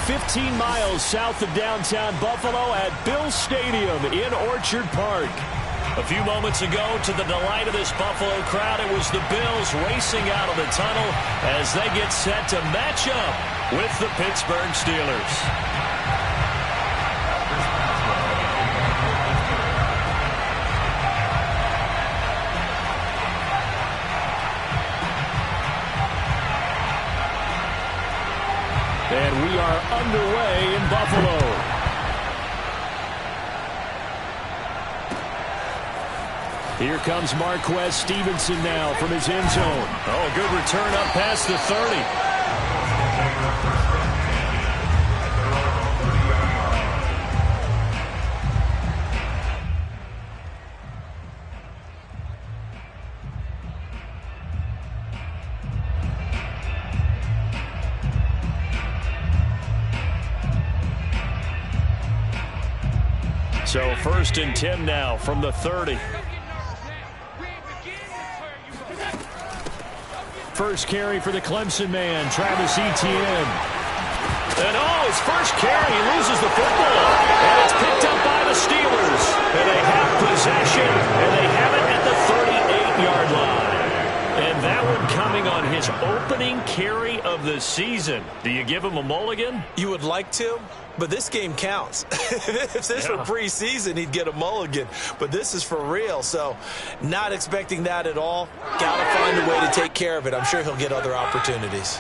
15 miles south of downtown Buffalo at Bill Stadium in Orchard Park. A few moments ago, to the delight of this Buffalo crowd, it was the Bills racing out of the tunnel as they get set to match up with the Pittsburgh Steelers. And we are underway in Buffalo. Here comes Marquez Stevenson now from his end zone. Oh, good return up past the 30. So 1st and 10 now from the 30. First carry for the Clemson man, Travis Etienne. And his first carry, he loses the football. And it's picked up by the Steelers. And they have possession, and they have it at the 38-yard line. And that one coming on his opening carry of the season. Do you give him a mulligan? You would like to, but this game counts. If this were preseason, he'd get a mulligan. But this is for real, so not expecting that at all. Got to find a way to take care of it. I'm sure he'll get other opportunities.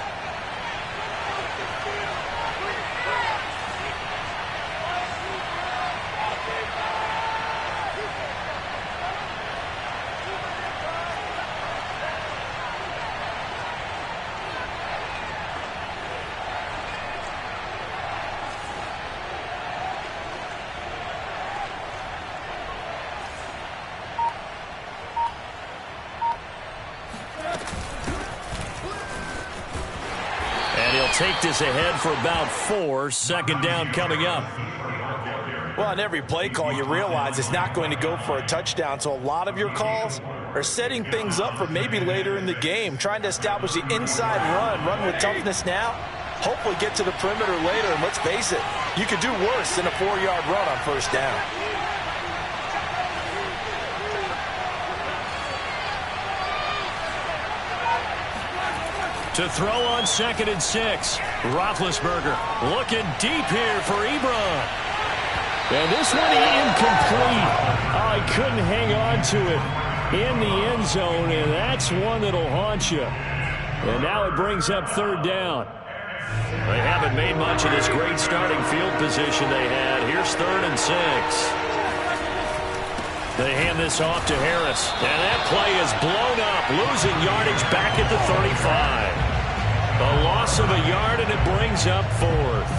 Take this ahead for about 4. Second down coming up. Well, on every play call, you realize it's not going to go for a touchdown. So a lot of your calls are setting things up for maybe later in the game, trying to establish the inside run with toughness now, hopefully get to the perimeter later. And let's face it, you could do worse than a 4-yard run on first down. To throw on 2nd and 6. Roethlisberger looking deep here for Ebron. And this one incomplete. Oh, he couldn't hang on to it in the end zone, and that's one that'll haunt you. And now it brings up 3rd down. They haven't made much of this great starting field position they had. Here's 3rd and 6. They hand this off to Harris. And that play is blown up, losing yardage back at the 35. A loss of a yard, and it brings up 4th.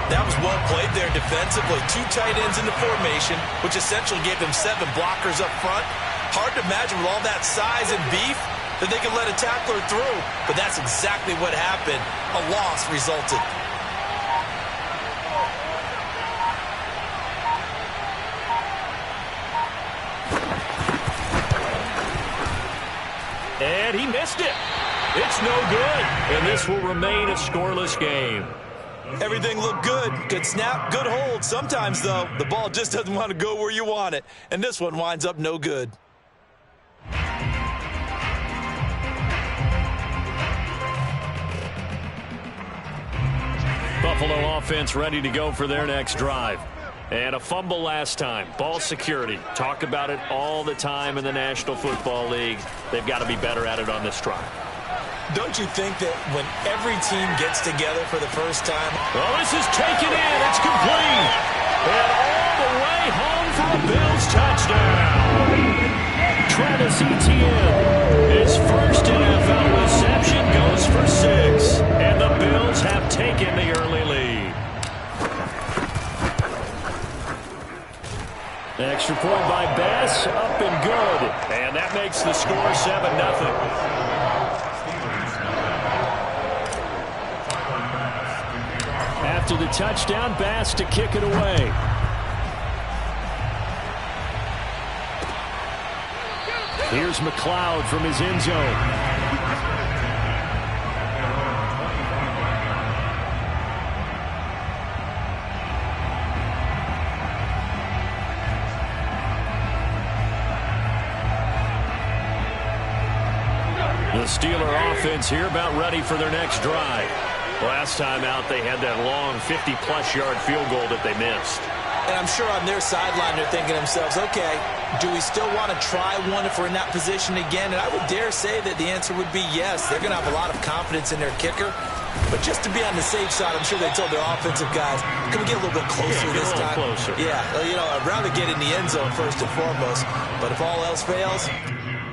That was well played there defensively. 2 tight ends in the formation, which essentially gave them 7 blockers up front. Hard to imagine with all that size and beef that they could let a tackler through. But that's exactly what happened. A loss resulted. And he missed it. It's no good. And this will remain a scoreless game. Everything looked good. Good snap, good hold. Sometimes, though, the ball just doesn't want to go where you want it. And this one winds up no good. Buffalo offense ready to go for their next drive. And a fumble last time. Ball security. Talk about it all the time in the National Football League. They've got to be better at it on this drive. Don't you think that when every team gets together for the first time? Well, this is taken in. It's complete. And all the way home for a Bills touchdown. Travis Etienne, his first NFL reception, goes for 6. And the Bills have taken the early lead. Extra point by Bass, up and good. And that makes the score 7-0. After the touchdown, Bass to kick it away. Here's McLeod from his end zone. The Steeler offense here about ready for their next drive. Last time out, they had that long 50-plus yard field goal that they missed. And I'm sure on their sideline they're thinking to themselves, okay, do we still want to try one if we're in that position again? And I would dare say that the answer would be yes. They're going to have a lot of confidence in their kicker. But just to be on the safe side, I'm sure they told their offensive guys, can we get a little bit closer this time? Closer. Yeah, well, I'd rather get in the end zone first and foremost. But if all else fails,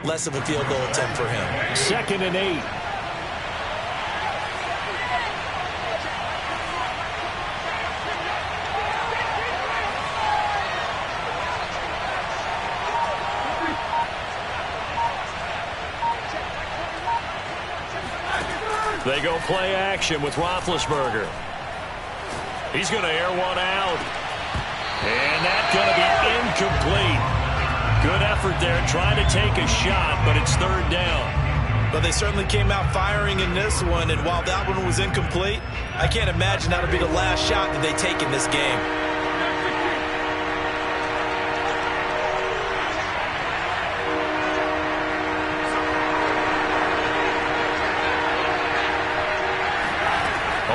less of a field goal attempt for him. 2nd and 8. They go play action with Roethlisberger. He's going to air one out. And that's going to be incomplete. Good effort there trying to take a shot, but it's 3rd down. But they certainly came out firing in this one, and while that one was incomplete, I can't imagine that'll be the last shot that they take in this game.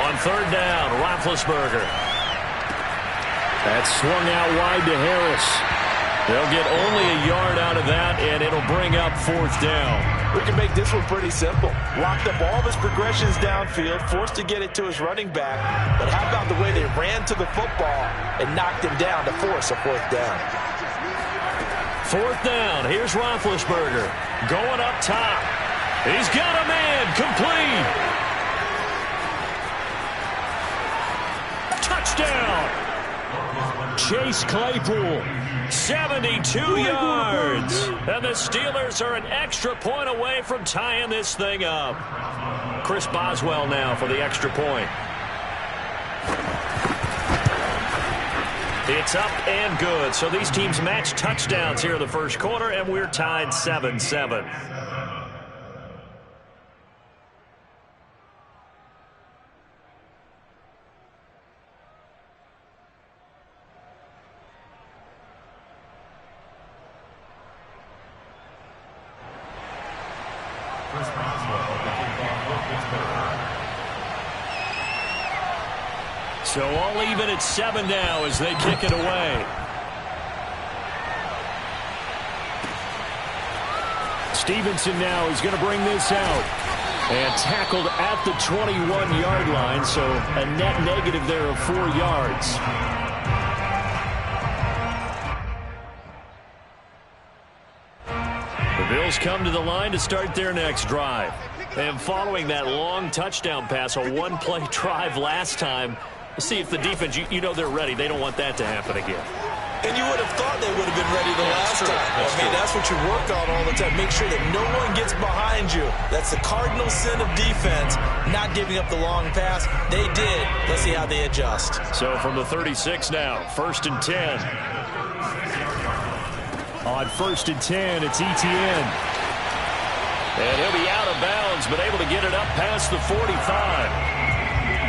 On 3rd down, Roethlisberger. That's swung out wide to Harris. They'll get only a yard out of that, and it'll bring up 4th down. We can make this one pretty simple. Locked up all of his progressions downfield, forced to get it to his running back. But how about the way they ran to the football and knocked him down to force a 4th down? 4th down. Here's Roethlisberger going up top. He's got a man complete. Touchdown! Chase Claypool, 72 yards. And the Steelers are an extra point away from tying this thing up. Chris Boswell now for the extra point. It's up and good. So these teams match touchdowns here in the first quarter, and we're tied 7-7. So all even at 7 now as they kick it away. Stevenson now is going to bring this out. And tackled at the 21-yard line, so a net negative there of 4 yards. The Bills come to the line to start their next drive. And following that long touchdown pass, a one-play drive last time, see if the defense, you know they're ready. They don't want that to happen again. And you would have thought they would have been ready the last time. That's what you work on all the time. Make sure that no one gets behind you. That's the cardinal sin of defense, not giving up the long pass. They did. Let's see how they adjust. So from the 36 now, 1st and 10. On 1st and 10, it's Etienne. And he'll be out of bounds, but able to get it up past the 45.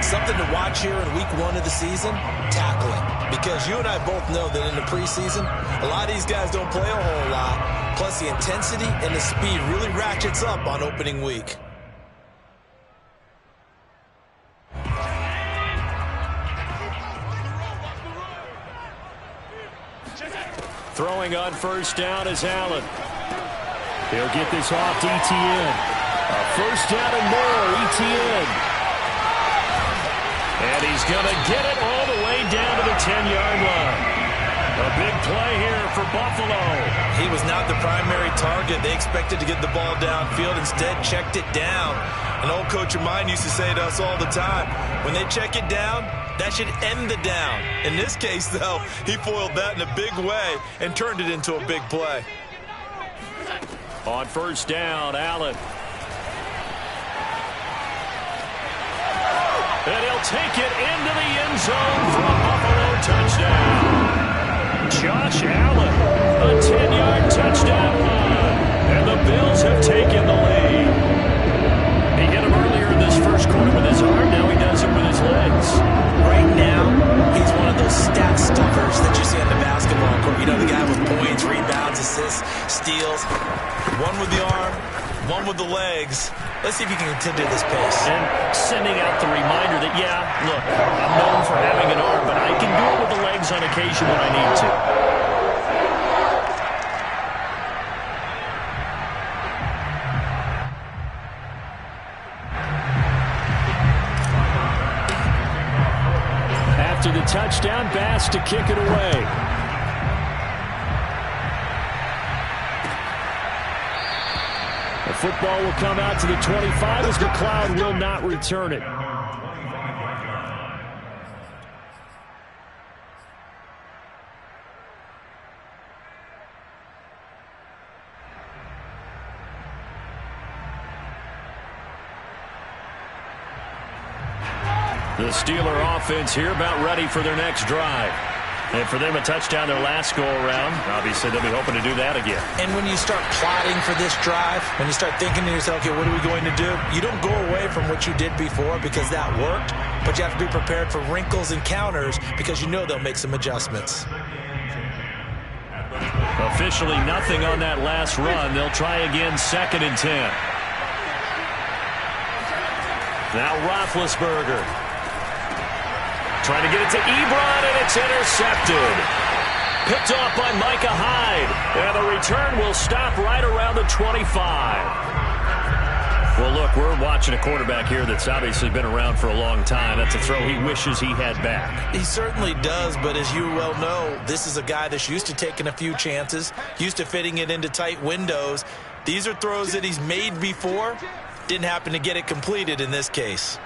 Something to watch here in week 1 of the season, tackling. Because you and I both know that in the preseason, a lot of these guys don't play a whole lot. Plus the intensity and the speed really ratchets up on opening week. Throwing on 1st down is Allen. He'll get this off to Etienne. A 1st down and more, Etienne. And he's going to get it all the way down to the 10-yard line. A big play here for Buffalo. He was not the primary target. They expected to get the ball downfield. Instead, checked it down. An old coach of mine used to say to us all the time, when they check it down, that should end the down. In this case, though, he foiled that in a big way and turned it into a big play. On 1st down, Allen. And he'll take it into the end zone for a Buffalo touchdown. Josh Allen, a 10-yard touchdown run. And the Bills have taken the lead. He hit him earlier in this first quarter with his arm. Now he does it with his legs. Right now, he's one of those stat stuffers that you see on the basketball court. You know, the guy with points, rebounds, assists, steals. One with the arm, one with the legs. Let's see if he can continue this pace. And sending out the reminder that, yeah, look, I'm known for having an arm, but I can do it with the legs on occasion when I need to. After the touchdown, Bass to kick it away. The football will come out to the 25 as McLeod will not return it. The Steeler offense here about ready for their next drive. And for them, a touchdown their last go-around. Obviously, they'll be hoping to do that again. And when you start plotting for this drive, when you start thinking to yourself, okay, what are we going to do? You don't go away from what you did before because that worked, but you have to be prepared for wrinkles and counters because you know they'll make some adjustments. Officially nothing on that last run. They'll try again, 2nd and 10. Now Roethlisberger. Trying to get it to Ebron, and it's intercepted. Picked off by Micah Hyde. And the return will stop right around the 25. Well, look, we're watching a quarterback here that's obviously been around for a long time. That's a throw he wishes he had back. He certainly does, but as you well know, this is a guy that's used to taking a few chances, used to fitting it into tight windows. These are throws that he's made before. Didn't happen to get it completed in this case.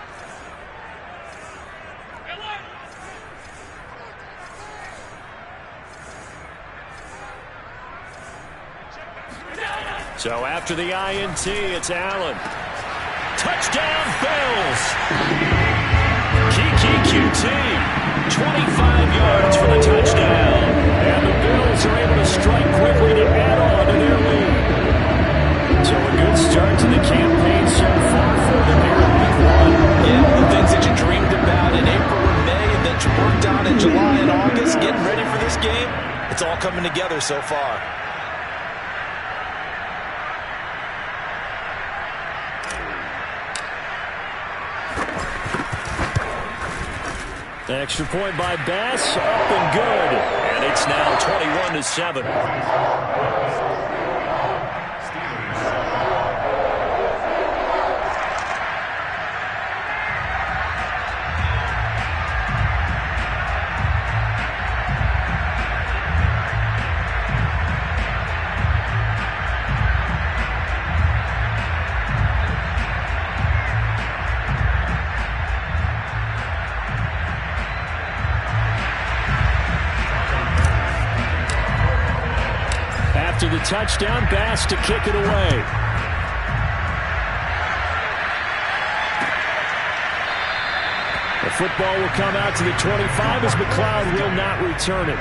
So after the INT, it's Allen. Touchdown, Bills. Kiki QT, 25 yards for the touchdown. And the Bills are able to strike quickly to add on to their lead. So a good start to the campaign so far for them here in week 1. Yeah, the things that you dreamed about in April and May and that you worked on in July and August, getting ready for this game, it's all coming together so far. Extra point by Bass, up and good. And it's now 21-7. After the touchdown, Bass to kick it away. The football will come out to the 25 as McLeod will not return it.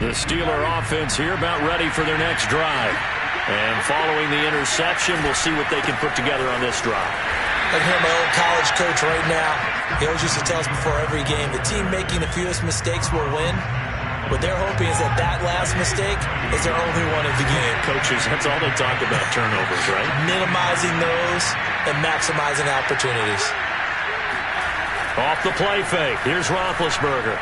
The Steeler offense here about ready for their next drive. And following the interception, we'll see what they can put together on this drive. I can hear my old college coach right now. He always used to tell us before every game, the team making the fewest mistakes will win. What they're hoping is that that last mistake is their only one of the game. Coaches, that's all they talk about, turnovers, right? Minimizing those and maximizing opportunities. Off the play fake. Here's Roethlisberger.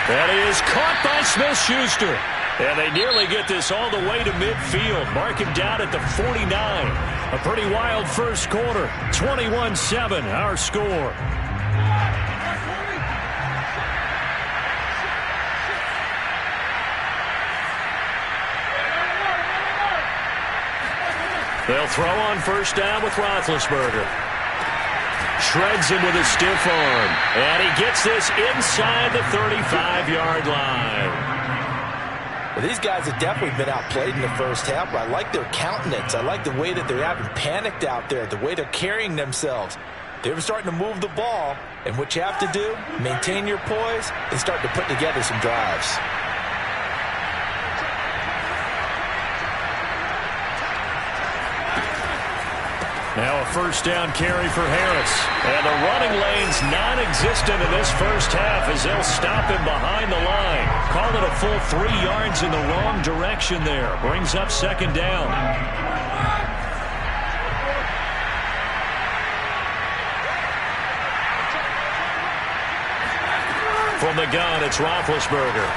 That is caught by Smith-Schuster. And they nearly get this all the way to midfield. Mark him down at the 49. A pretty wild first quarter. 21-7, our score. They'll throw on first down with Roethlisberger. Shreds him with a stiff arm. And he gets this inside the 35-yard line. Well, these guys have definitely been outplayed in the first half, but I like their countenance. I like the way that they haven't panicked out there, the way they're carrying themselves. They're starting to move the ball, and what you have to do, maintain your poise and start to put together some drives. Now a first down carry for Harris. And the running lane's non-existent in this first half as they'll stop him behind the line. Call it a full 3 yards in the wrong direction there. Brings up second down. From the gun, it's Roethlisberger.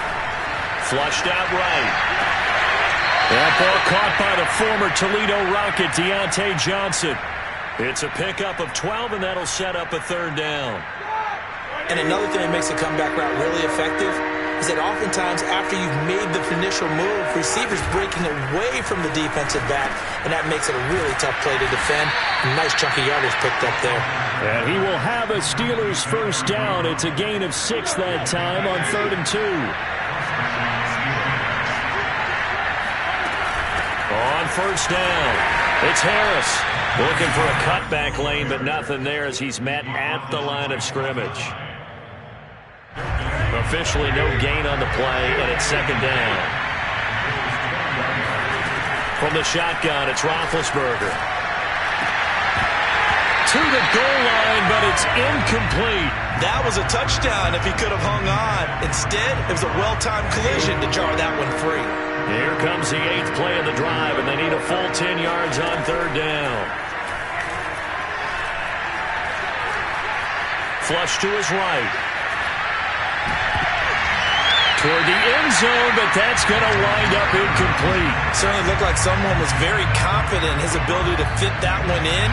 Flushed out right. That ball caught by the former Toledo Rocket, Deontay Johnson. It's a pickup of 12, and that'll set up a third down. And another thing that makes a comeback route really effective is that oftentimes after you've made the initial move, receivers breaking away from the defensive back, and that makes it a really tough play to defend. A nice chunk of yardage picked up there. And he will have a Steelers first down. It's a gain of 6 that time on 3rd and 2. On first down, it's Harris looking for a cutback lane, but nothing there as he's met at the line of scrimmage. Officially no gain on the play, and it's second down. From the shotgun, it's Roethlisberger. To the goal line, but it's incomplete. That was a touchdown if he could have hung on. Instead, it was a well-timed collision to jar that one free. Here comes the 8th play of the drive, and they need a full 10 yards on 3rd down. Flush to his right. Toward the end zone, but that's going to wind up incomplete. Certainly looked like someone was very confident in his ability to fit that one in.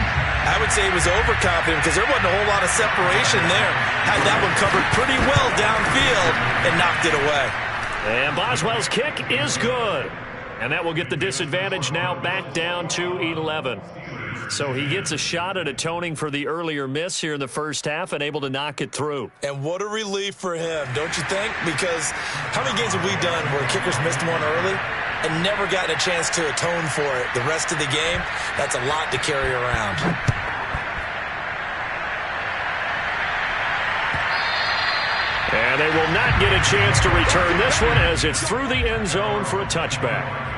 I would say he was overconfident because there wasn't a whole lot of separation there. Had that one covered pretty well downfield and knocked it away. And Boswell's kick is good. And that will get the disadvantage now back down to 11. So he gets a shot at atoning for the earlier miss here in the first half and able to knock it through. And what a relief for him, don't you think? Because how many games have we done where kickers missed one early and never gotten a chance to atone for it the rest of the game? That's a lot to carry around. And they will not get a chance to return this one as it's through the end zone for a touchback.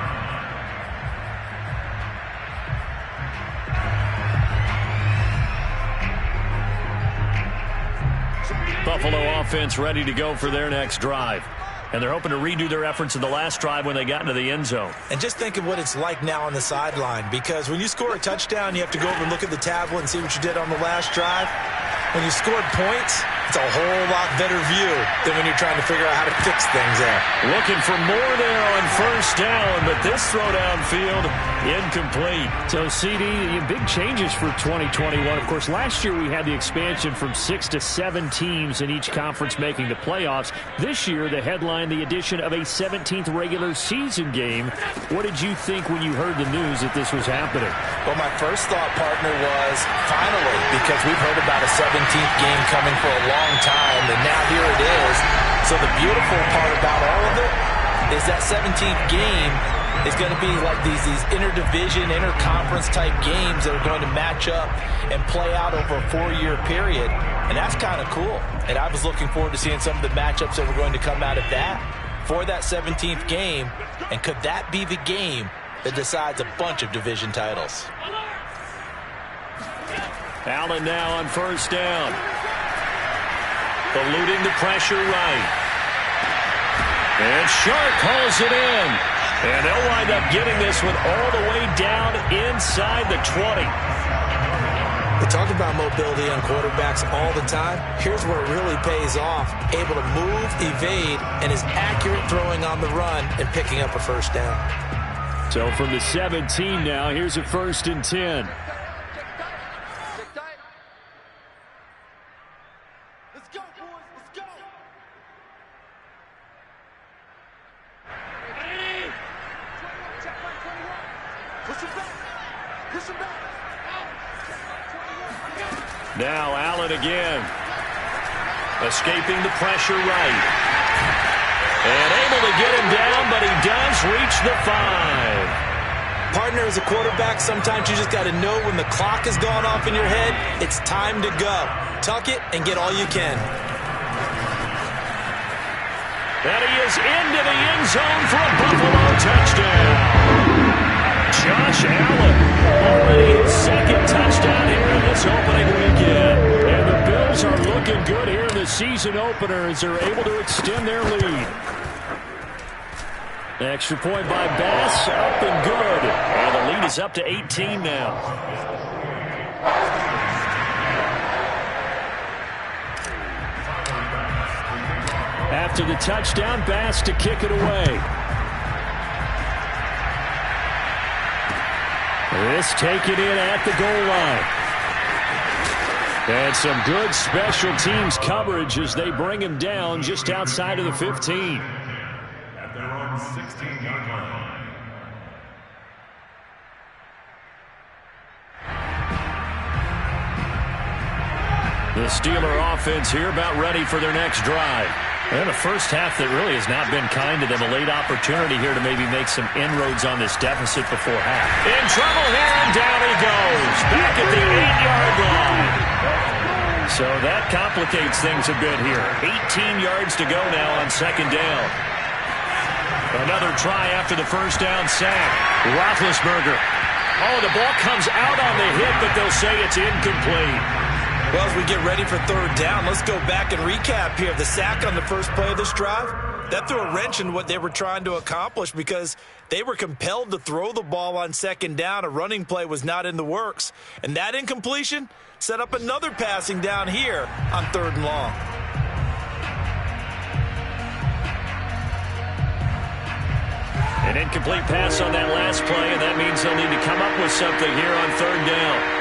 Buffalo offense ready to go for their next drive. And they're hoping to redo their efforts in the last drive when they got into the end zone. And just think of what it's like now on the sideline, because when you score a touchdown, you have to go over and look at the tablet and see what you did on the last drive. When you scored points, it's a whole lot better view than when you're trying to figure out how to fix things there. Looking for more there on first down, but this throw downfield incomplete. So, CD, big changes for 2021. Of course, last year we had the expansion from 6 to 7 teams in each conference making the playoffs. This year, the headline, the addition of a 17th regular season game. What did you think when you heard the news that this was happening? Well, my first thought, partner, was finally, because we've heard about a 17th game coming for a long time, and now here it is. So the beautiful part about all of it is that 17th game is going to be like these interdivision, interconference type games that are going to match up and play out over a 4-year period. And that's kind of cool. And I was looking forward to seeing some of the matchups that were going to come out of that for that 17th game. And could that be the game that decides a bunch of division titles? Allen now on first down. Eluding the pressure right. And Sharp hauls it in. And they'll wind up getting this one all the way down inside the 20. We talk about mobility on quarterbacks all the time. Here's where it really pays off. Able to move, evade, and is accurate throwing on the run and picking up a first down. So from the 17 now, here's a 1st and 10. Now Allen again. Escaping the pressure right. And able to get him down, but he does reach the 5. partner as a quarterback, sometimes you just got to know when the clock has gone off in your head, it's time to go. Tuck it and get all you can. And he is into the end zone for a Buffalo touchdown. Josh Allen, already his second touchdown here in this opening weekend. And the Bills are looking good here in the season opener as they're able to extend their lead. Extra point by Bass, up and good. And the lead is up to 18 now. After the touchdown, Bass to kick it away. This taken in at the goal line. And some good special teams coverage as they bring him down just outside of the 15. At their own 16-yard line. The Steeler offense here about ready for their next drive. And a first half that really has not been kind to them. A late opportunity here to maybe make some inroads on this deficit before half. In trouble here, and down he goes. Back at the 8-yard line. So that complicates things a bit here. 18 yards to go now on second down. Another try after the first down sack. Roethlisberger. Oh, the ball comes out on the hit, but they'll say it's incomplete. Well, as we get ready for third down, let's go back and recap here. The sack on the first play of this drive, that threw a wrench in what they were trying to accomplish because they were compelled to throw the ball on second down. A running play was not in the works. And that incompletion set up another passing down here on third and long. An incomplete pass on that last play, and that means they'll need to come up with something here on third down.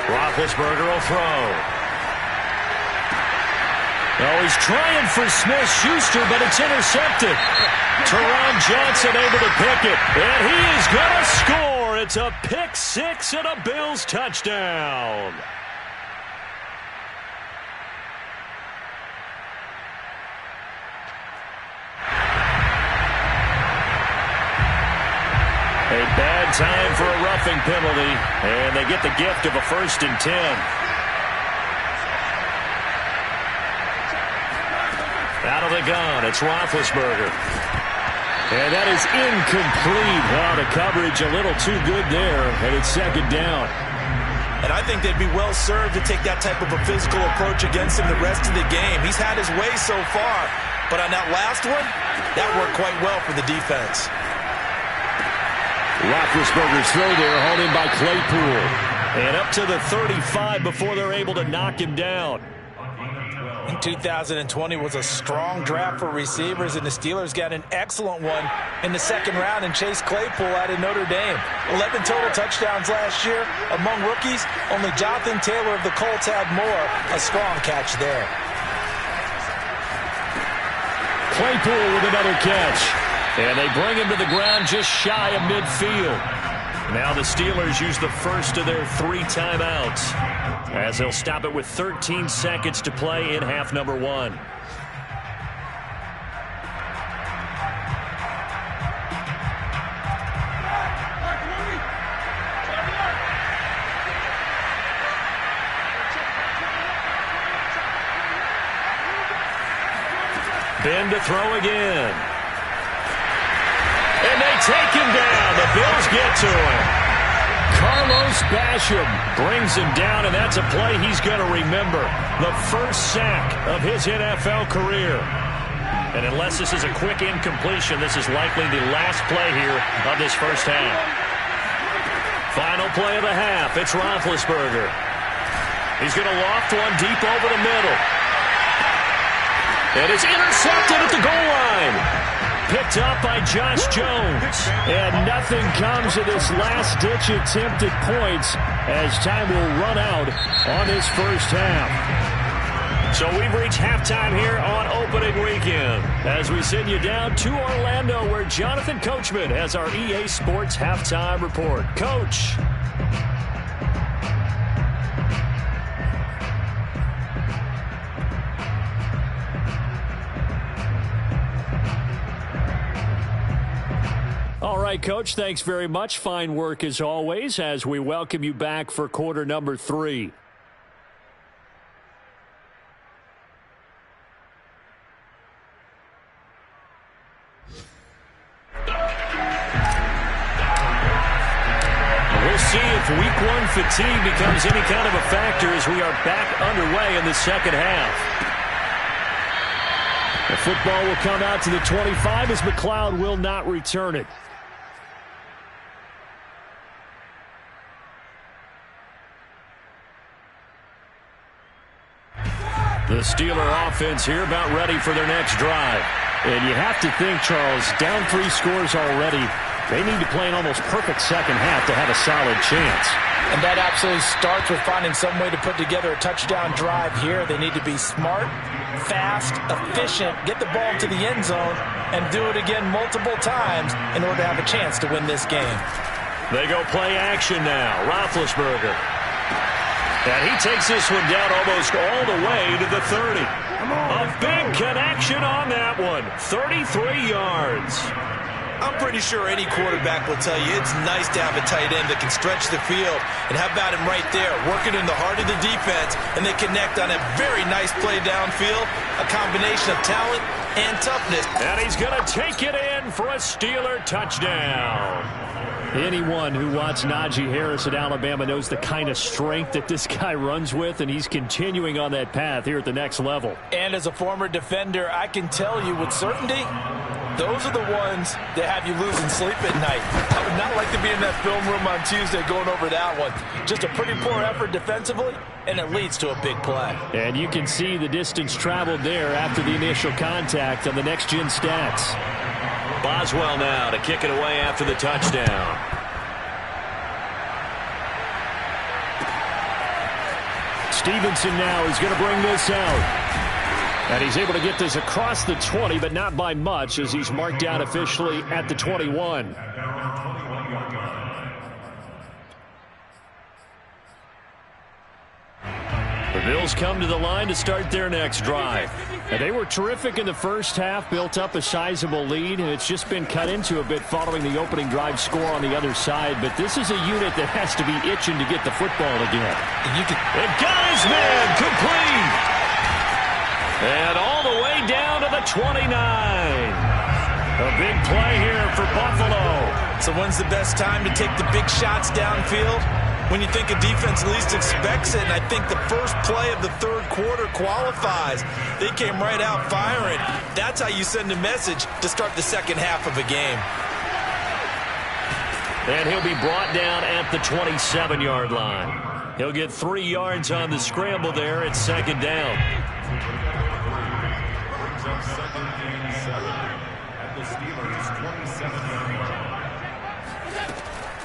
Roethlisberger will throw. Oh, he's trying for Smith-Schuster, but it's intercepted. Teron Johnson able to pick it, and he is going to score. It's a pick six and a Bills touchdown. A bad time for a roughing penalty, and they get the gift of a 1st and 10. Out of the gun, it's Roethlisberger. And that is incomplete. Wow, the coverage a little too good there, and it's second down. And I think they'd be well served to take that type of a physical approach against him the rest of the game. He's had his way so far, but on that last one, that worked quite well for the defense. Roethlisberger's throw there, hauled in by Claypool. And up to the 35 before they're able to knock him down. 2020 was a strong draft for receivers, and the Steelers got an excellent one in the second round and Chase Claypool out of Notre Dame. 11 total touchdowns last year. Among rookies, only Jonathan Taylor of the Colts had more. A strong catch there. Claypool with another catch. And they bring him to the ground just shy of midfield. Now the Steelers use the first of their 3 timeouts as they'll stop it with 13 seconds to play in half number 1. Ben to throw again. And they take him down. The Bills get to him. Carlos Basham brings him down, and that's a play he's going to remember. The first sack of his NFL career. And unless this is a quick incompletion, this is likely the last play here of this first half. Final play of the half. It's Roethlisberger. He's going to loft one deep over the middle. And it's intercepted at the goal line. Picked up by Josh Jones. And nothing comes of this last-ditch attempt at points as time will run out on this first half. So we've reached halftime here on opening weekend as we send you down to Orlando where Jonathan Coachman has our EA Sports halftime report. Coach. All right, Coach, thanks very much. Fine work as always as we welcome you back for quarter number 3. We'll see if week 1 fatigue becomes any kind of a factor as we are back underway in the second half. The football will come out to the 25 as McLeod will not return it. The Steeler offense here about ready for their next drive. And you have to think, Charles, down 3 scores already. They need to play an almost perfect second half to have a solid chance. And that absolutely starts with finding some way to put together a touchdown drive here. They need to be smart, fast, efficient, get the ball to the end zone, and do it again multiple times in order to have a chance to win this game. They go play action now. Roethlisberger. And he takes this one down almost all the way to the 30. A big connection on that one. 33 yards. I'm pretty sure any quarterback will tell you it's nice to have a tight end that can stretch the field. And how about him right there, working in the heart of the defense, and they connect on a very nice play downfield, a combination of talent and toughness. And he's going to take it in for a Steeler touchdown. Anyone who watched Najee Harris at Alabama knows the kind of strength that this guy runs with, and he's continuing on that path here at the next level. And as a former defender, I can tell you with certainty, those are the ones that have you losing sleep at night. I would not like to be in that film room on Tuesday going over that one. Just a pretty poor effort defensively, and it leads to a big play. And you can see the distance traveled there after the initial contact on the next-gen stats. Boswell now to kick it away after the touchdown. Stevenson now is going to bring this out. And he's able to get this across the 20, but not by much as he's marked down officially at the 21. The Bills come to the line to start their next drive. And they were terrific in the first half, built up a sizable lead, and it's just been cut into a bit following the opening drive score on the other side. But this is a unit that has to be itching to get the football again. And got his man complete. And all the way down to the 29. A big play here for Buffalo. So when's the best time to take the big shots downfield? When you think a defense least expects it, and I think the first play of the third quarter qualifies. They came right out firing. That's how you send a message to start the second half of a game. And he'll be brought down at the 27-yard line. He'll get 3 yards on the scramble there at second down.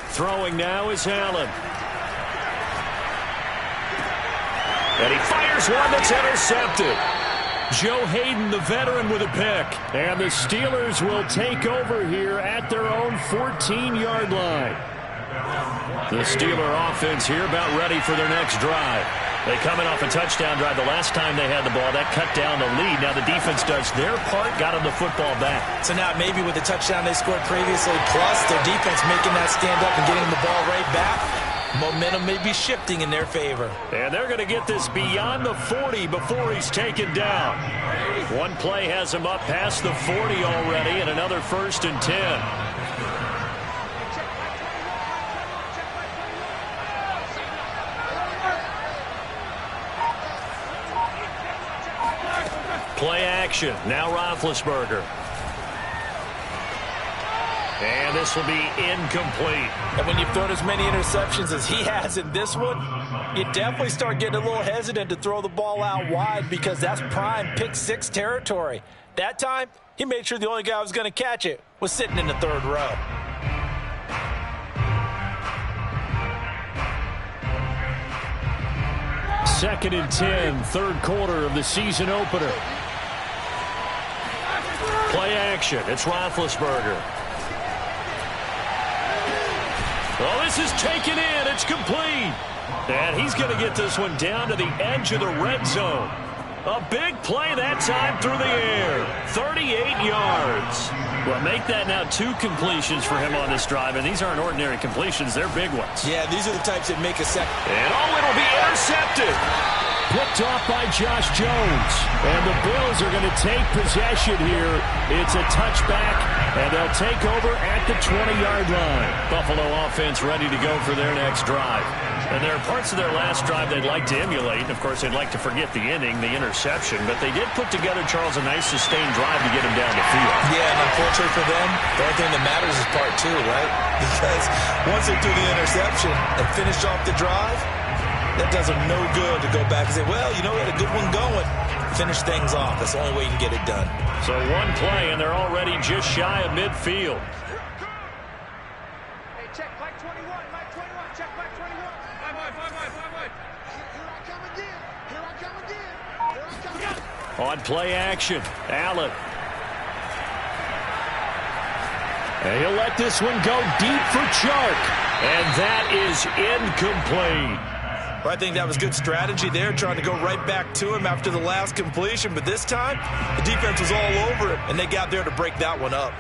Throwing now is Allen. And he fires one that's intercepted. Joe Hayden, the veteran, with a pick. And the Steelers will take over here at their own 14-yard line. The Steeler offense here about ready for their next drive. They coming off a touchdown drive the last time they had the ball. That cut down the lead. Now the defense does their part, got them the football back. So now maybe with the touchdown they scored previously, plus their defense making that stand up and getting the ball right back, momentum may be shifting in their favor. And they're going to get this beyond the 40 before he's taken down. One play has him up past the 40 already, and another 1st and 10. Play action. Now Roethlisberger. And this will be incomplete. And when you've thrown as many interceptions as he has in this one, you definitely start getting a little hesitant to throw the ball out wide because that's prime pick 6 territory. That time, he made sure the only guy who was going to catch it was sitting in the third row. Second and 10, third quarter of the season opener. Play action. It's Roethlisberger. Oh, this is taken in. It's complete. And he's going to get this one down to the edge of the red zone. A big play that time through the air. 38 yards. Well, make that now 2 completions for him on this drive, and these aren't ordinary completions. They're big ones. Yeah, these are the types that make a second. And it'll be intercepted. Picked off by Josh Jones. And the Bills are going to take possession here. It's a touchback, and they'll take over at the 20-yard line. Buffalo offense ready to go for their next drive. And there are parts of their last drive they'd like to emulate. Of course, they'd like to forget the inning, the interception. But they did put together, Charles, a nice sustained drive to get him down the field. Yeah, and unfortunately for them, the only thing that matters is part 2, right? Because once they do the interception and finish off the drive, that does them no good to go back and say, well, you know, we had a good one going. Finish things off. That's the only way you can get it done. So one play, and they're already just shy of midfield. Hey, check Mike 21, Mike 21, check Mike 21. Five wide. Here I come again. On play action, Allen. And he'll let this one go deep for Chark. And that is incomplete. Well, I think that was good strategy there, trying to go right back to him after the last completion. But this time, the defense was all over him, and they got there to break that one up.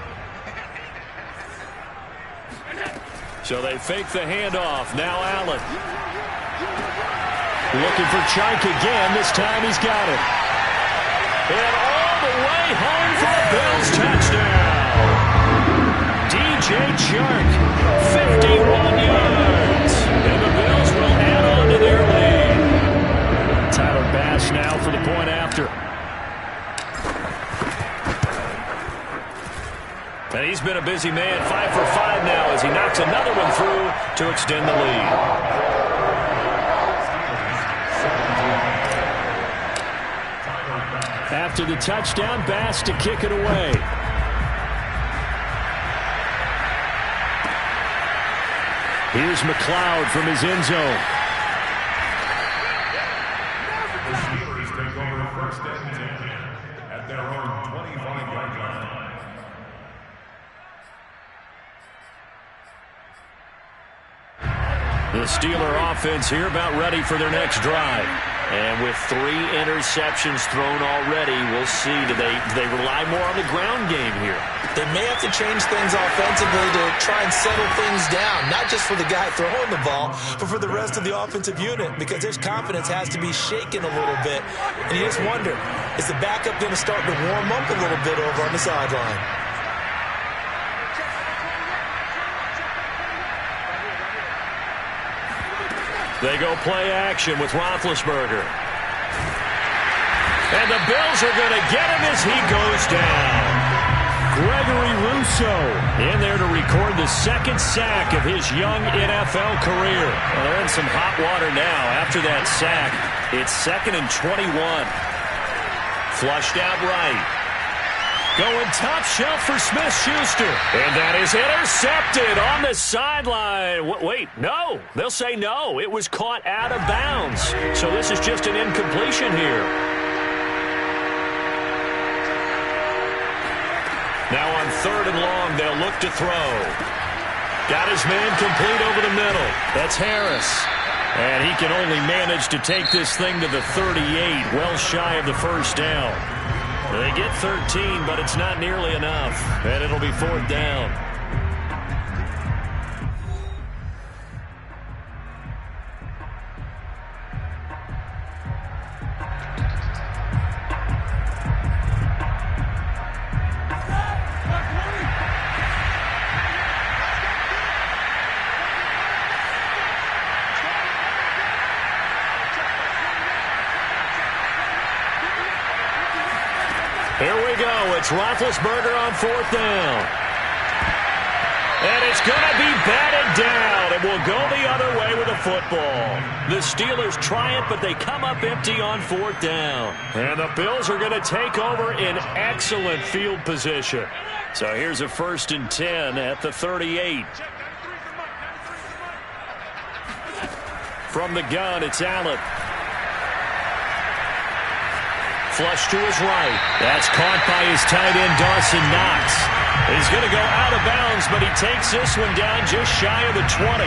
So they fake the handoff. Now Allen. Looking for Chark again. This time he's got it. And all the way home for a Bills touchdown. DJ Chark, 51 yards. And the Bills will add on to their lead. Tyler Bass now for the point after. And he's been a busy man, 5 for 5 now as he knocks another one through to extend the lead. After the touchdown, Bass to kick it away. Here's McLeod from his end zone. The Steelers take over first and 10 at their own 25-yard line. The Steeler offense here about ready for their next drive. And with 3 interceptions thrown already, we'll see. Do they rely more on the ground game here? They may have to change things offensively to try and settle things down, not just for the guy throwing the ball, but for the rest of the offensive unit, because their confidence has to be shaken a little bit. And you just wonder, is the backup going to start to warm up a little bit over on the sideline? They go play action with Roethlisberger. And the Bills are going to get him as he goes down. Gregory Rousseau in there to record the 2nd sack of his young NFL career. Well, they're in some hot water now. After that sack, it's 2nd and 21. Flushed out right. Going top shelf for Smith-Schuster. And that is intercepted on the sideline. Wait, no. They'll say no. It was caught out of bounds. So this is just an incompletion here. Now on 3rd and long, they'll look to throw. Got his man complete over the middle. That's Harris. And he can only manage to take this thing to the 38, well shy of the first down. They get 13, but it's not nearly enough. And it'll be 4th down. Here we go. It's Roethlisberger on 4th down. And it's going to be batted down. And will go the other way with the football. The Steelers try it, but they come up empty on 4th down. And the Bills are going to take over in excellent field position. So here's a 1st and 10 at the 38. From the gun, it's Allen. Flush to his right. That's caught by his tight end, Dawson Knox. He's going to go out of bounds, but he takes this one down just shy of the 20.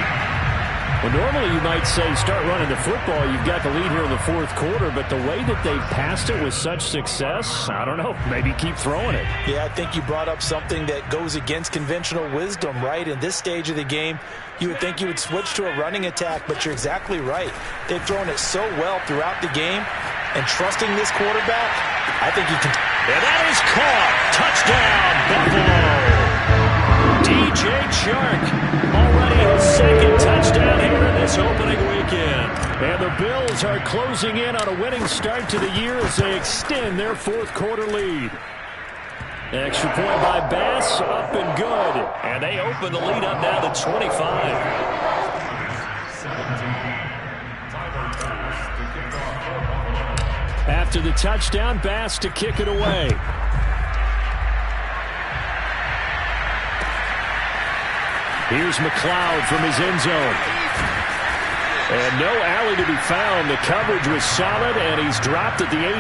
Well, normally you might say start running the football. You've got the lead here in the fourth quarter, but the way that they've passed it with such success, I don't know, maybe keep throwing it. Yeah, I think you brought up something that goes against conventional wisdom, right? In this stage of the game, you would think you would switch to a running attack, but you're exactly right. They've thrown it so well throughout the game, and trusting this quarterback, I think you can. And that is caught. Touchdown, Buffalo. DJ Chark, already his second touchdown here in this opening weekend. And the Bills are closing in on a winning start to the year as they extend their fourth quarter lead. Extra point by Bass, up and good. And they open the lead up now to 25. After the touchdown, Bass to kick it away. Here's McLeod from his end zone. And no alley to be found. The coverage was solid, and he's dropped at the 18.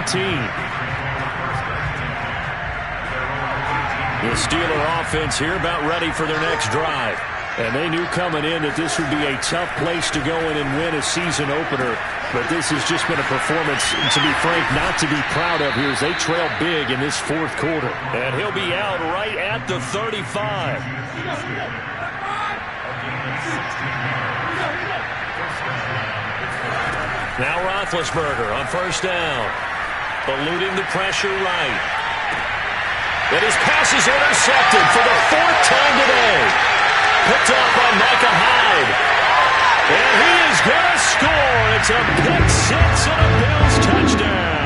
The Steeler offense here about ready for their next drive. And they knew coming in that this would be a tough place to go in and win a season opener. But this has just been a performance, to be frank, not to be proud of here as they trail big in this fourth quarter. And he'll be out right at the 35. Now Roethlisberger on first down. Eluding the pressure right. And his pass is intercepted for the fourth time today. Picked up by Micah Hyde. And he is going to score. It's a pick six and a Bills touchdown.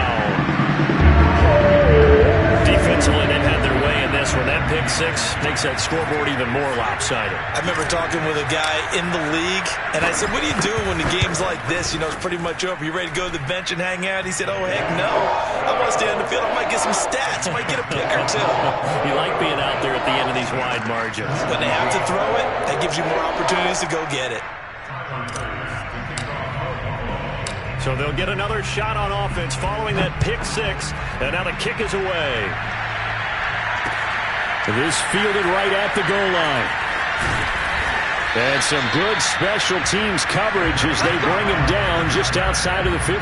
Defensively, they've had their way in this one. That pick six makes that scoreboard even more lopsided. I remember talking with a guy in the league, and I said, what do you do when the game's like this? You know, it's pretty much over. You ready to go to the bench and hang out? He said, oh, heck no. I want to stay on the field. I might get some stats. I might get a pick or two. You like being out there at the end of these wide margins. When they have to throw it, that gives you more opportunities to go get it. So they'll get another shot on offense following that pick six. And now the kick is away. This fielded right at the goal line. And some good special teams coverage as they bring him down just outside of the 15.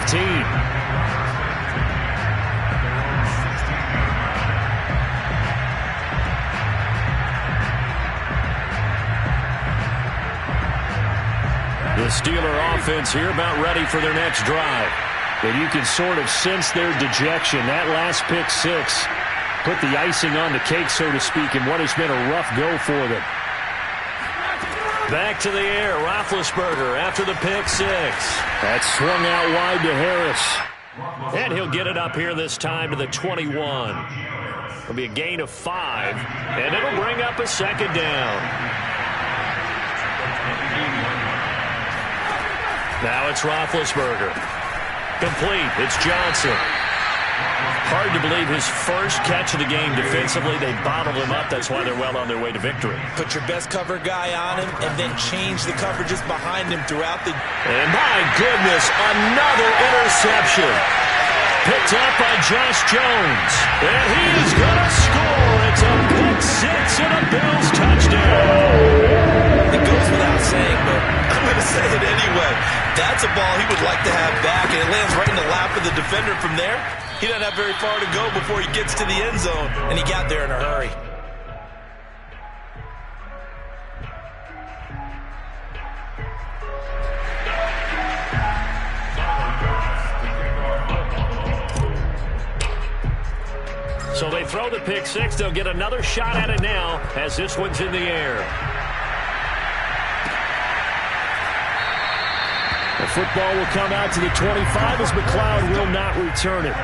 The Steeler offense here about ready for their next drive. And you can sort of sense their dejection. That last pick six put the icing on the cake, so to speak, in what has been a rough go for them. Back to the air, Roethlisberger after the pick six. That swung out wide to Harris. And he'll get it up here this time to the 21. It'll be a gain of 5, and it'll bring up a second down. Now it's Roethlisberger. Complete. It's Johnson. Hard to believe his first catch of the game defensively. They bottled him up. That's why they're well on their way to victory. Put your best cover guy on him and then change the coverages behind him throughout the... And my goodness, another interception. Picked up by Josh Jones. And he is going to score. It's a pick six and a Bills touchdown. It goes without saying, but I'm going to say it anyway. That's a ball he would like to have back, and it lands right in the lap of the defender from there. He doesn't have very far to go before he gets to the end zone, and he got there in a hurry. So they throw the pick six. They'll get another shot at it now as this one's in the air. The football will come out to the 25 as McLeod will not return it.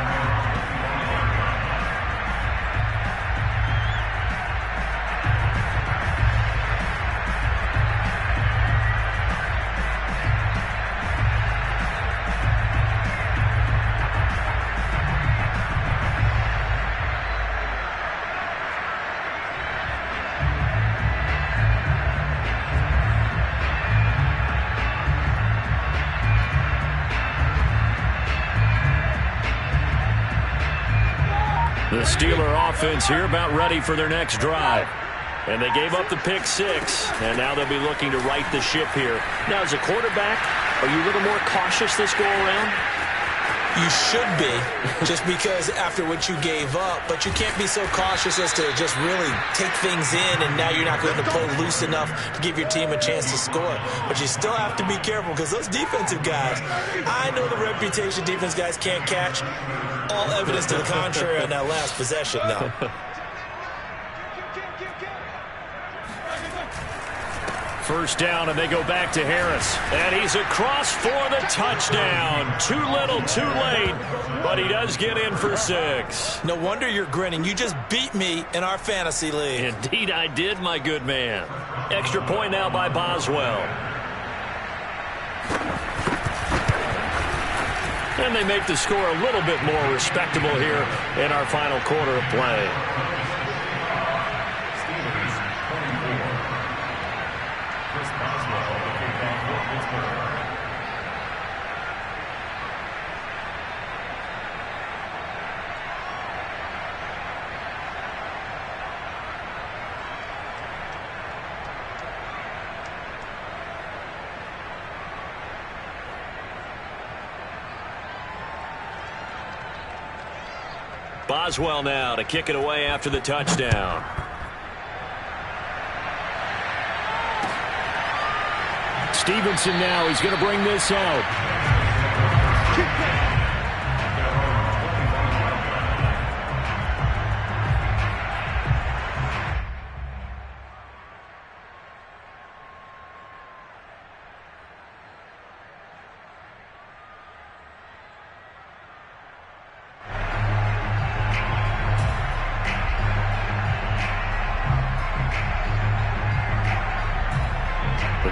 The Steeler offense here about ready for their next drive. And they gave up the pick six, and now they'll be looking to right the ship here. Now, as a quarterback, are you a little more cautious this go-around? You should be, just because after what you gave up, but you can't be so cautious as to just really take things in, and now you're not going to play loose enough to give your team a chance to score. But you still have to be careful, because those defensive guys, I know the reputation defense guys can't catch. All evidence to the contrary on that last possession, though. First down, and they go back to Harris. And he's across for the touchdown. Too little, too late, but he does get in for 6. No wonder you're grinning. You just beat me in our fantasy league. Indeed I did, my good man. Extra point now by Boswell. And they make the score a little bit more respectable here in our final quarter of play. Boswell now to kick it away after the touchdown. Stevenson now, he's going to bring this out.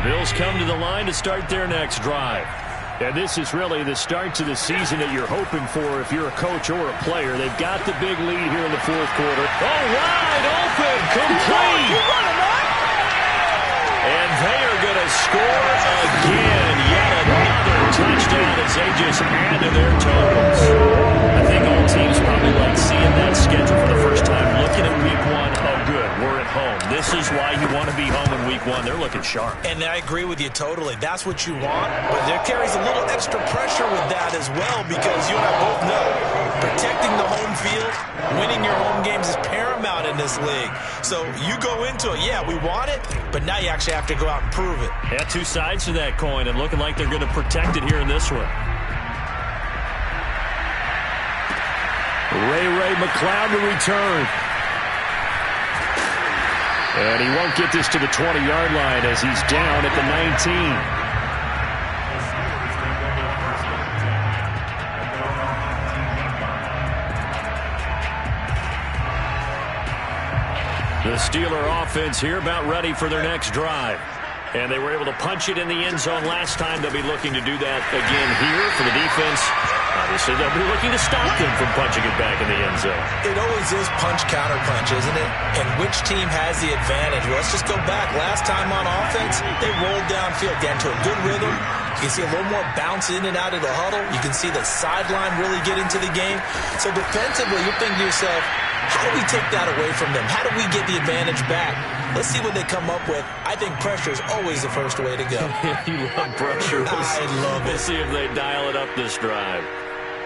Bills come to the line to start their next drive. And this is really the start to the season that you're hoping for if you're a coach or a player. They've got the big lead here in the fourth quarter. Oh, wide open, complete. And they are going to score again. Yet another touchdown as they just add to their totals. I think all teams probably like seeing that schedule for the first time, looking at week 1. Oh, good, we're at home. This is why you want to be home in week 1. They're looking sharp. And I agree with you totally. That's what you want, but there carries a little extra pressure with that as well, because you and I both know protecting the home field, winning your home games is paramount in this league. So you go into it, yeah, we want it, but now you actually have to go out and prove it. Yeah, two sides to that coin, and looking like they're going to protect it here in this one. Ray McLeod to return. And he won't get this to the 20-yard line as he's down at the 19. The Steeler offense here about ready for their next drive. And they were able to punch it in the end zone last time. They'll be looking to do that again here for the defense. Obviously, they'll be looking to stop them from punching it back in the end zone. It always is punch-counter-punch, isn't it? And which team has the advantage? Well, let's just go back. Last time on offense, they rolled downfield, get into a good rhythm. You can see a little more bounce in and out of the huddle. You can see the sideline really get into the game. So defensively, you're thinking to yourself, how do we take that away from them? How do we get the advantage back? Let's see what they come up with. I think pressure is always the first way to go. You love pressure. I love it. We'll see if they dial it up this drive.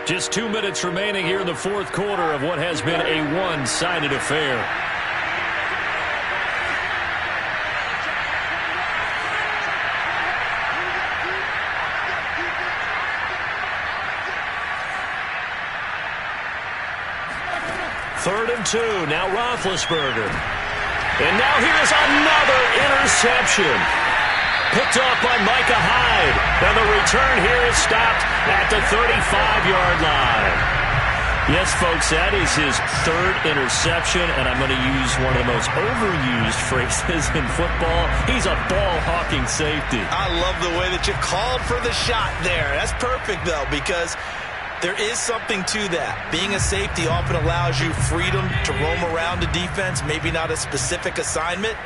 Just 2 minutes remaining here in the fourth quarter of what has been a one-sided affair. Third and 2. Now Roethlisberger. And now here's another interception. Picked off by Micah Hyde. And the return here is stopped at the 35-yard line. Yes, folks, that is his third interception, and I'm going to use one of the most overused phrases in football. He's a ball-hawking safety. I love the way that you called for the shot there. That's perfect, though, because there is something to that. Being a safety often allows you freedom to roam around the defense, maybe not a specific assignment.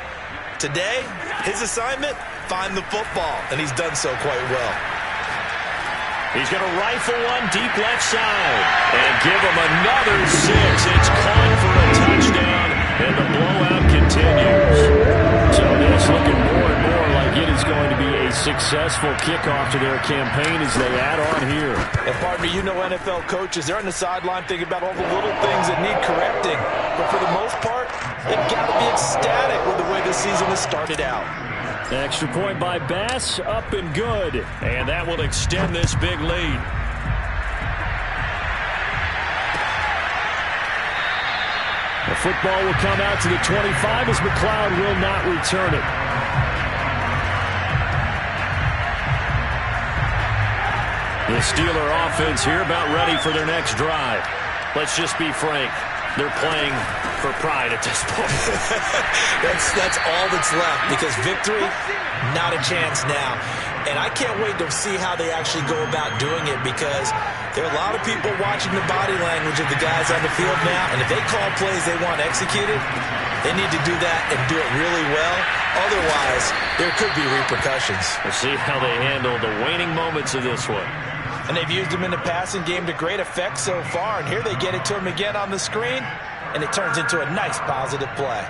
Today, his assignment, find the football, and he's done so quite well. He's going to rifle one deep left side and give him another 6. It's caught for a touchdown, And the blowout continues. So this looking more and more like it is going to be a successful kickoff to their campaign as they add on here. And pardon me, you know NFL coaches, they're on the sideline thinking about all the little things that need correcting. But for the most part, they've got to be ecstatic with the way this season has started out. Extra point by Bass, up and good. And that will extend this big lead. The football will come out to the 25 as McLeod will not return it. The Steeler offense here about ready for their next drive. Let's just be frank. They're playing for pride at this point. that's all that's left, because victory, not a chance now. And I can't wait to see how they actually go about doing it, because there are a lot of people watching the body language of the guys on the field now, and if they call plays they want executed, they need to do that and do it really well. Otherwise, there could be repercussions. We'll see how they handle the waning moments of this one. And they've used him in the passing game to great effect so far. And here they get it to him again on the screen. And it turns into a nice positive play.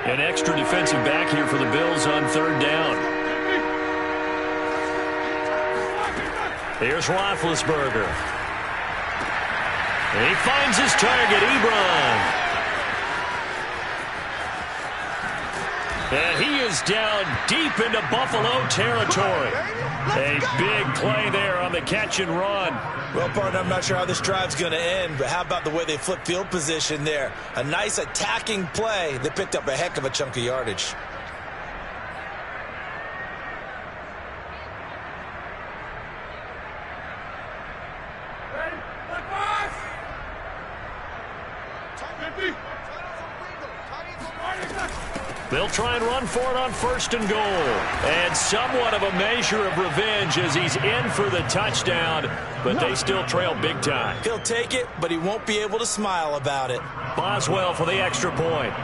An extra defensive back here for the Bills on third down. Here's Roethlisberger. And he finds his target, Ebron. And he is down deep into Buffalo territory. A big play there on the catch and run. Well, partner, I'm not sure how this drive's going to end, but how about the way they flip field position there? A nice attacking play. They picked up a heck of a chunk of yardage. They'll try and run for it on first and goal. And somewhat of a measure of revenge as he's in for the touchdown, but they still trail big time. He'll take it, but he won't be able to smile about it. Boswell for the extra point.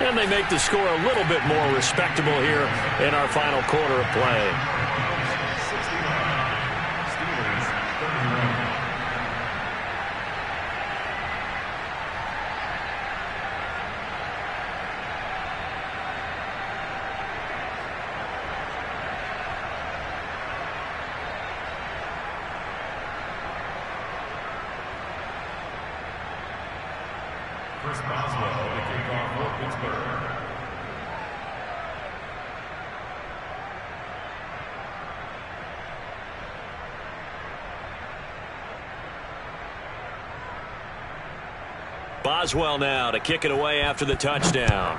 And they make the score a little bit more respectable here in our final quarter of play. Boswell to kick off for Pittsburgh. Boswell now to kick it away after the touchdown.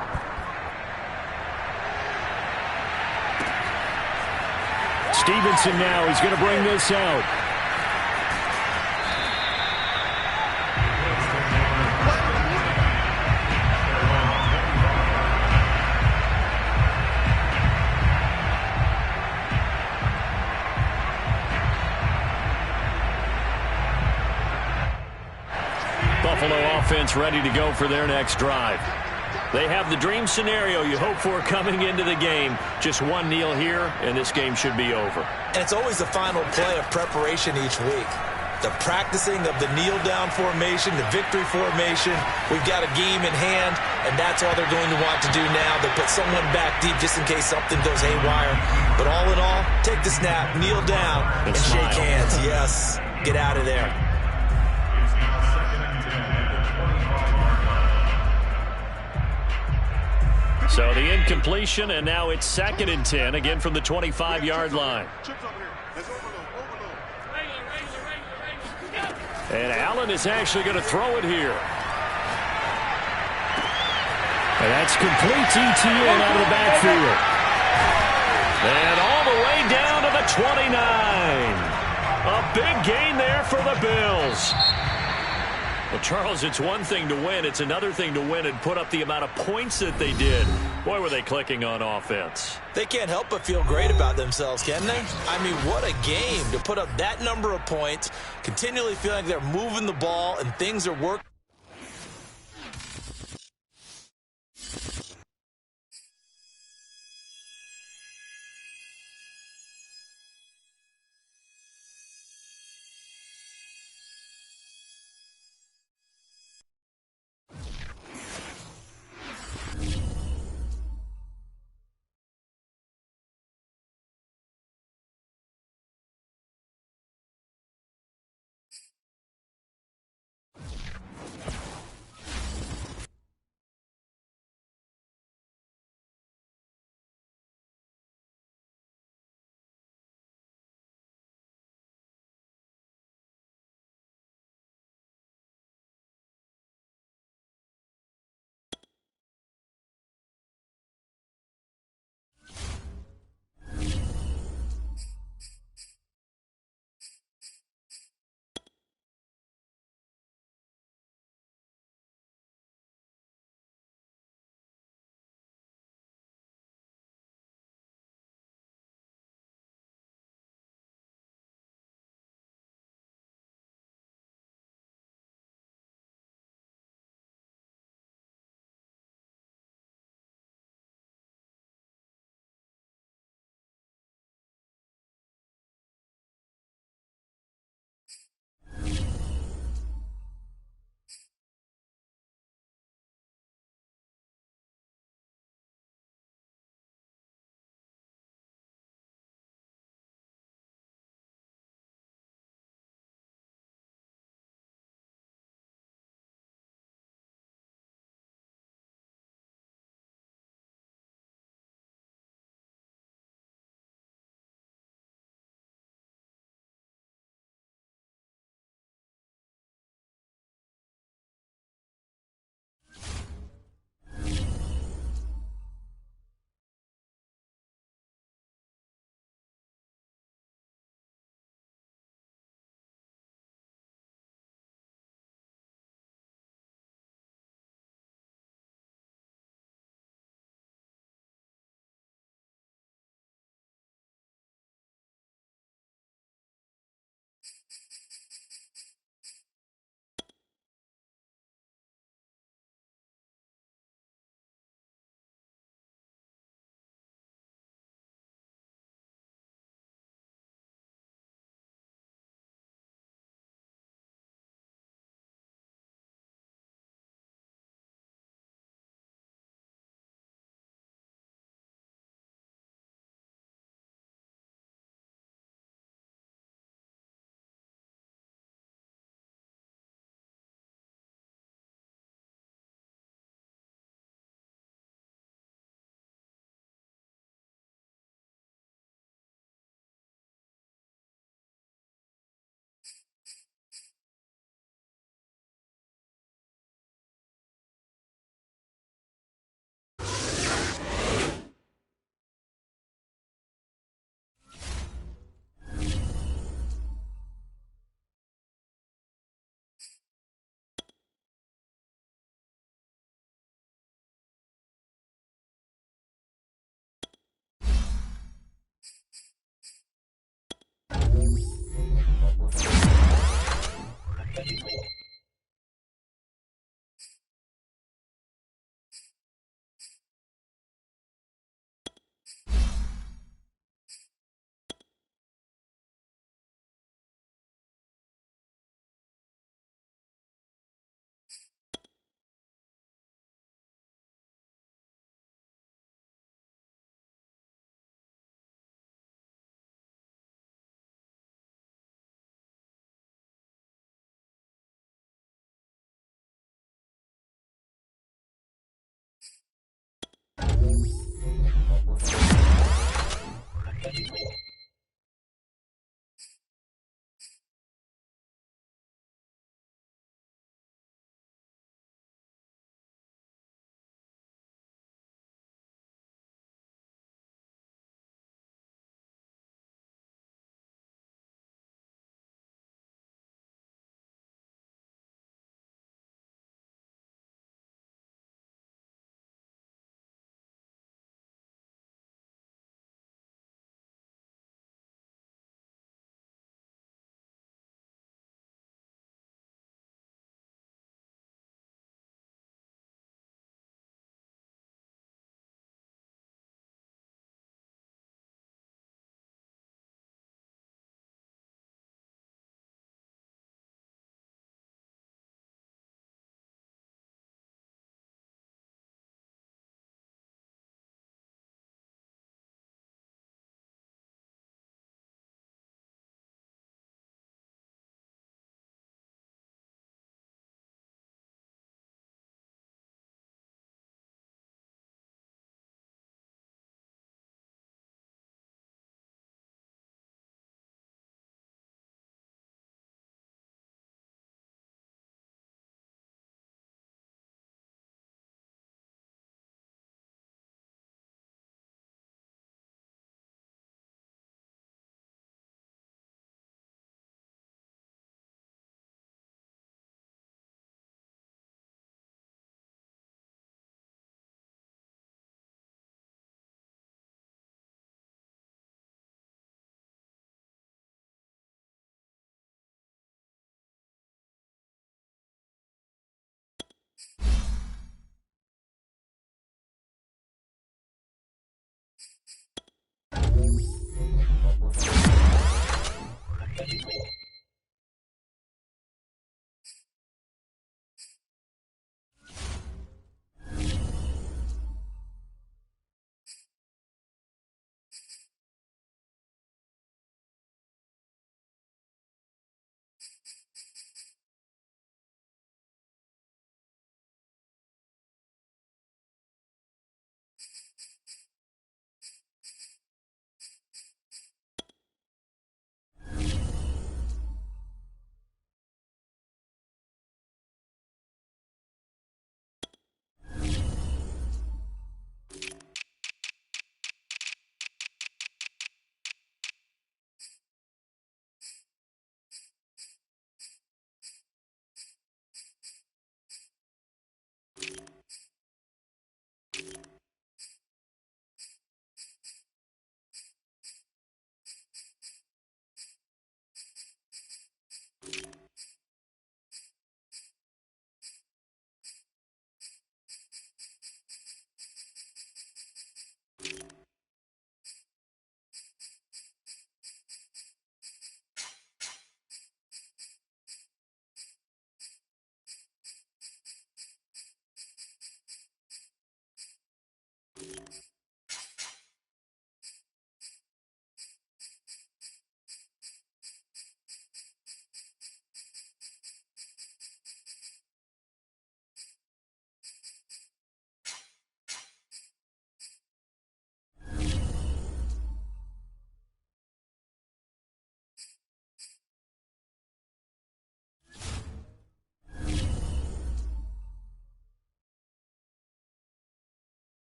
Stevenson now, he's going to bring this out. Buffalo offense ready to go for their next drive. They have the dream scenario you hope for coming into the game. Just one kneel here, and this game should be over. And it's always the final play of preparation each week. The practicing of the kneel-down formation, the victory formation. We've got a game in hand, and that's all they're going to want to do now. They'll put someone back deep just in case something goes haywire. But all in all, take the snap, kneel down, and shake hands. Yes, get out of there. So the incompletion, and now it's 2nd and 10, again from the 25-yard line. And Allen is actually going to throw it here. And that's complete ETN out of the backfield. And all the way down to the 29. A big gain there for the Bills. Well, Charles, it's one thing to win. It's another thing to win and put up the amount of points that they did. Boy, were they clicking on offense. They can't help but feel great about themselves, can they? I mean, what a game to put up that number of points, continually feeling like they're moving the ball and things are working.